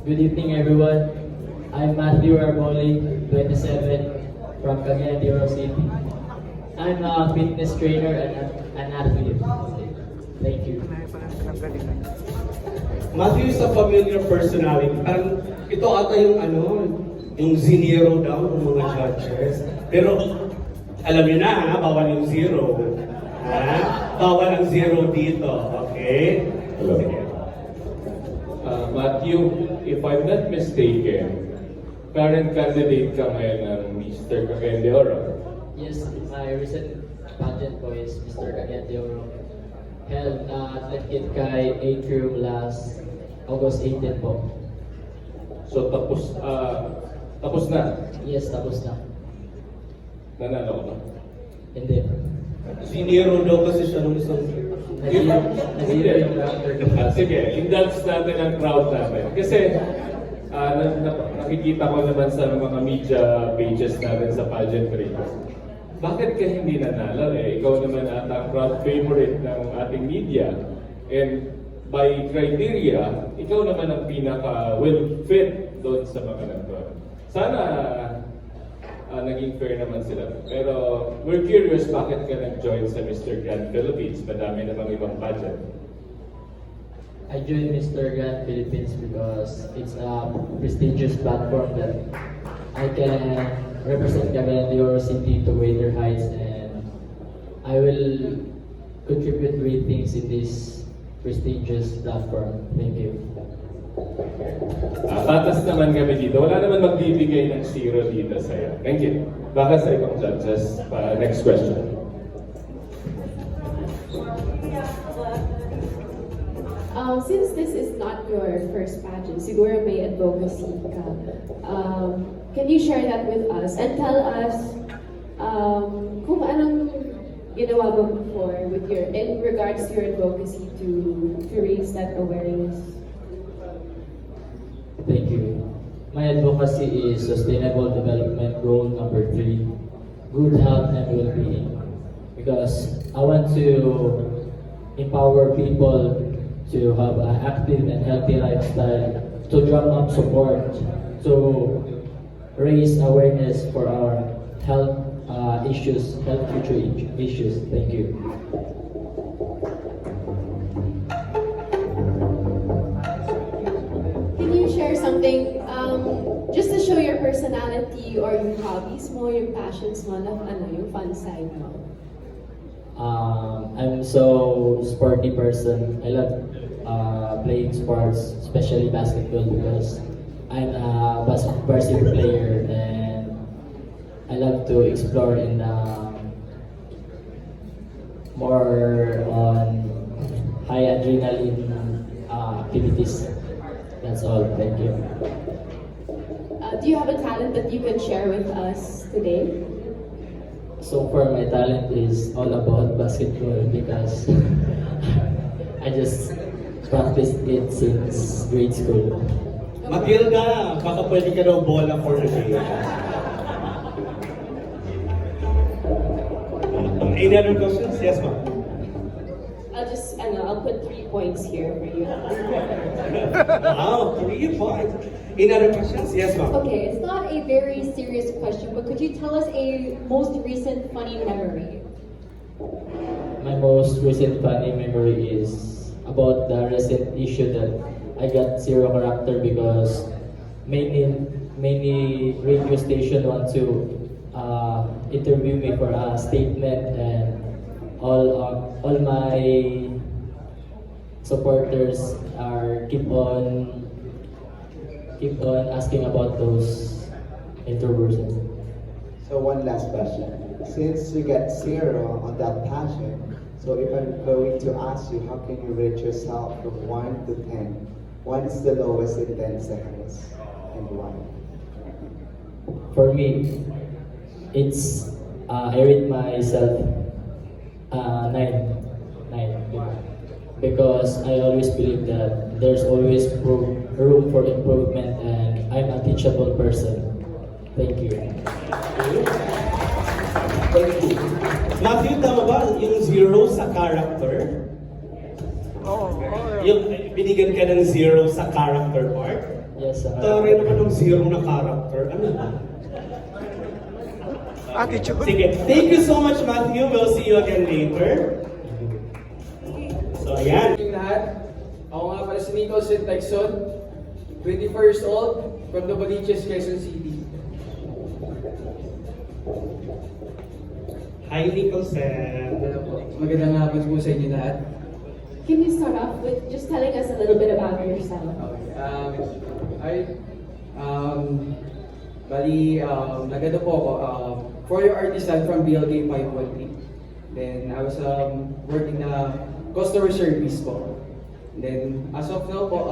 Good evening, everyone. I'm Matthew Arboli, 27, from Cagayan de Oro City. I'm a fitness trainer and an athlete. Thank you. Matthew is a familiar personality. Parang ito ata yung zinero daw ng mga judges. Pero alam niyo na ha, bawal yung zero. Ha? Bawal ang zero dito. Okay? Hello. Sige. Matthew, if I'm not mistaken, current candidate ka ngayon ng Mr. Cagayan de Oro. Yes, my recent pageant po is Mr. Cagayan de Oro. Held at Kay Atrium last August 18 po. So tapos na. Yes, tapos na. Nanalo ka ba? Hindi. Zinero daw kasi siya nung isang... Nazero yung character ko. Sige, indulge natin ang crowd natin. Kasi nakikita ko naman sa mga media pages natin sa pageantry. Bakit ka hindi nanalo eh? Ikaw naman ata ang crowd favorite ng ating media. And by criteria, ikaw naman ang pinaka well fit doon sa mga nandun. Sana naging fair naman sila. Pero we're curious bakit ka nag-join sa Mr. Grand Philippines. Madami namang ibang pageant. I joined Mr. Grand Philippines because it's a prestigious platform that I can represent Cagayan de Oro City to greater heights, and I will contribute great things in this prestigious platform. Thank you. Patas naman kami dito. Wala naman magbibigay ng zero dito sa'yo. Thank you. Baka sa ibang judges. Next question. Since this is not your first pageant, siguro may advocacy ka. Can you share that with us and tell us kung anong ginawa mo before with in regards to your advocacy to raise that awareness? Thank you. My advocacy is Sustainable Development Goal number 3, good health and well-being. Because I want to empower people to have an active and healthy lifestyle, to drum up support, to raise awareness for our health issues, health future issues. Thank you. Can you share something just to show your personality or yung hobbies mo, yung passions mo, na yung fun side mo? I'm so sporty person. I love playing sports, especially basketball, because I'm a varsity player and I love to explore in more on high adrenaline activities. That's all. Thank you. Do you have a talent that you can share with us today? So far, my talent is all about basketball because I just practiced it since grade school. Matilda, baka pwede ka daw bola for the day. Any other questions? Yes, ma'am. I'll put 3 points here for you. Wow, 3 points. Any other questions? Yes, ma'am. Okay, it's not a very serious question, but could you tell us a most recent funny memory? My most recent funny memory is about the recent issue that I got zero character because many radio station want to interview me for a statement, and all my supporters keep on asking about those interviews. So one last question. Since you get 0 on that pageant, so if I'm going to ask you, how can you rate yourself from 1 to 10? 1 is the lowest and 10 is the highest. And why? For me, it's I rate myself 9. Because I always believe that there's always room for improvement, and I'm a teachable person. Thank you. Thank you. Matthew, tama ba yung 0 sa character? Yung binigyan ka ng 0 sa character part? Yes, sir. Tari naman ng zero na character. Ano ba? Attitude. Sige. Thank you so much, Matthew. We'll see you again later. So, ayan. Yung lahat, ako nga pala si Nico St. Texon, 20 years old, from Novaliches, Quezon City. Hi, Nicholson. Magandang hapon po sa inyo lahat. Can you start off with just telling us a little bit about yourself? Nagano po ako, for-year artisan from BLK 513. Then, I was working na customer service po. Then, as of now po,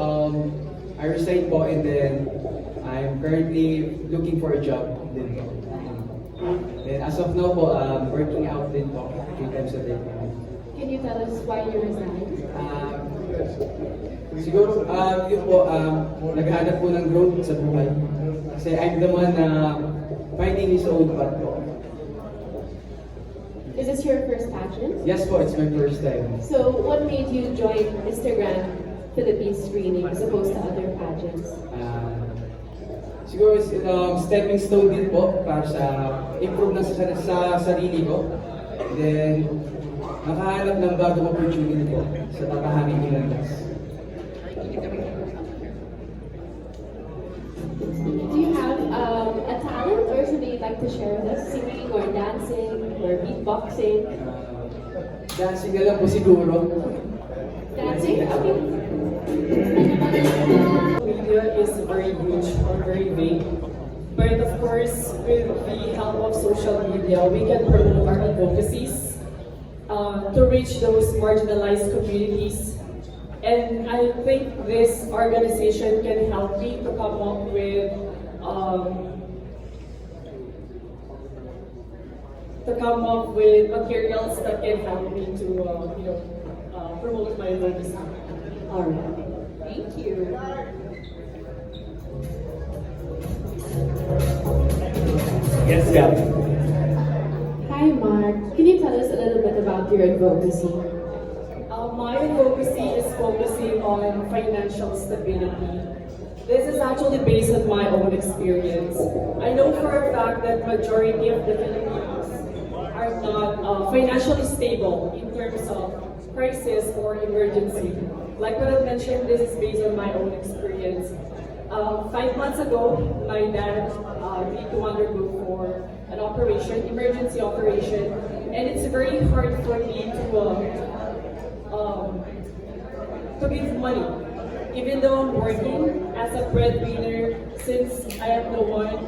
I resigned po and then I'm currently looking for a job din po. Then, as of now po, working out din po 3 times a day. Can you tell us why you resigned? Siguro, yun po, naghahanap po ng growth sa buhay. Kasi I'm the one na finding his own path po. Is this your first pageant? Yes po, it's my first time. So, what made you join Instagram Philippines screening as opposed to other pageants? Siguro, stepping stone din po para sa improve na sa sarili ko. Then, nakahanap ng bagong opportunity po sa tatahangin ng landas. Do you have a talent or something you'd like to share with us? Singing or dancing or beatboxing? Dancing na lang po siguro. Dancing? Okay. Media is very huge or very big. But of course, with the help of social media, we can promote our advocacies to reach those marginalized communities. And I think this organization can help me to come up with materials that can help me to promote my advocacy. All right. Thank you. Yes, Gabby. Hi, Mark. Can you tell us a little bit about your advocacy? My advocacy is focusing on financial stability. This is actually based on my own experience. I know for a fact that majority of the Filipinos are not financially stable in terms of crisis or emergency. Like what I mentioned, this is based on my own experience. 5 months ago, my dad needed to undergo for an operation, emergency operation, and it's very hard for me to give money. Even though I'm working as a breadwinner, since I am the one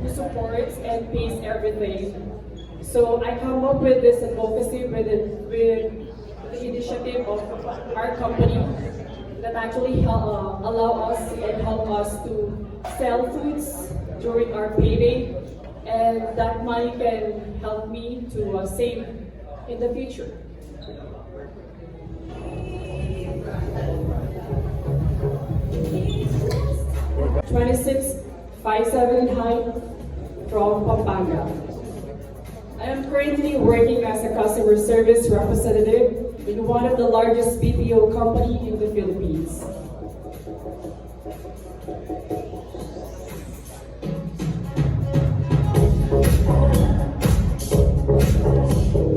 who supports and pays everything. So I come up with this advocacy with the initiative of our company that actually allow us and help us to sell foods during our payday, and that money can help me to save in the future. (2657) height from Pampanga. I am currently working as a customer service representative in one of the largest BPO company in the Philippines.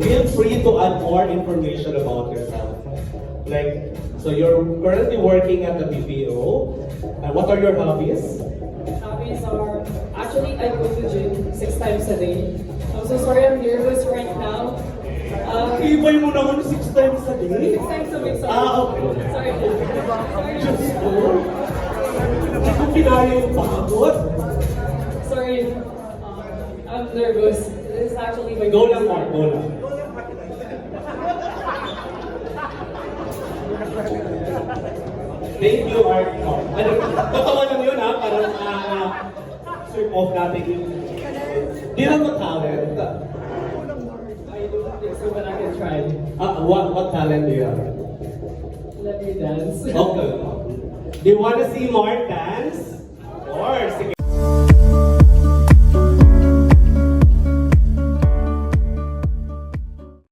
Feel free to add more information about yourself. Like, so you're currently working at the BPO. And what are your hobbies? Hobbies are, actually I go to gym 6 times a day. I'm so sorry, I'm nervous right now. Ibay mo naman 6 times a day? 6 times a week, sorry. Okay. Sorry. Diyos ko. Hindi ko pinaya yung pagod. Sorry. I'm nervous. This is actually my Go lang, Mark. Go lang. Thank you, Art. Oh, ano, totoo lang yun, ha? Parang sweep off natin yung... Di lang mo talent. I don't think so, but I can try. What talent do you have? Let me dance. Okay. Do you want to see Mark dance? Of course. Sige.